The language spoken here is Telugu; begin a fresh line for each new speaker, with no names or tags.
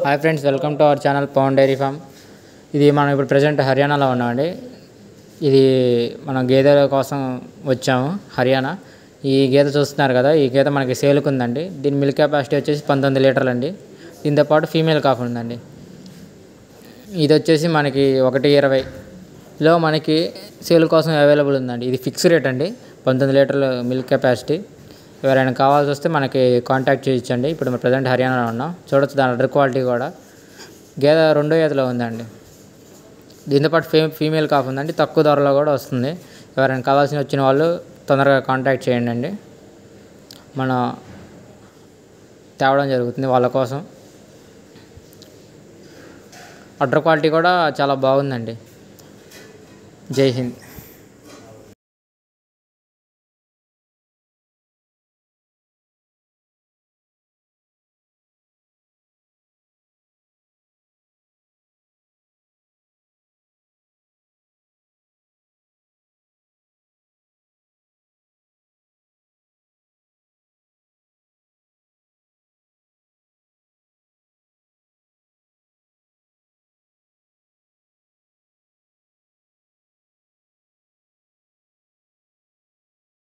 Hi friends, welcome to our channel Pavan dairy farm. ఇది మనం ఇప్పుడు ప్రజెంట్ హర్యానాలో ఉన్నామండి. ఇది మనం గేదెల కోసం వచ్చాము హర్యానా. ఈ గేదె చూస్తున్నారు కదా, ఈ గేదె మనకి సేల్కి ఉందండి. దీని మిల్క్ కెపాసిటీ వచ్చేసి 19 లీటర్లు అండి. దీంతో పాటు ఫీమేల్ కాఫ్ ఉందండి. ఇది వచ్చేసి మనకి 1.20లో మనకి సేల్ కోసం అవైలబుల్ ఉందండి. ఇది ఫిక్స్ రేట్ అండి, 19 లీటర్ల మిల్క్ కెపాసిటీ. ఎవరైనా కావాల్సి వస్తే మనకి కాంటాక్ట్ చేయొచ్చండి. ఇప్పుడు మనం ప్రజెంట్ హర్యానాలో ఉన్నాం. చూడొచ్చు దాని అడర్ క్వాలిటీ కూడా. గేదె 2వ ఈతలో ఉందండి. దీంతోపాటు ఫీమేల్ కాఫ్ ఉందండి. తక్కువ ధరలో కూడా వస్తుంది. ఎవరైనా కావాల్సిన వచ్చిన వాళ్ళు తొందరగా కాంటాక్ట్ చేయండి అండి. మనం తేవడం జరుగుతుంది వాళ్ళ కోసం. అడర్ క్వాలిటీ కూడా చాలా బాగుందండి. జై హింద్.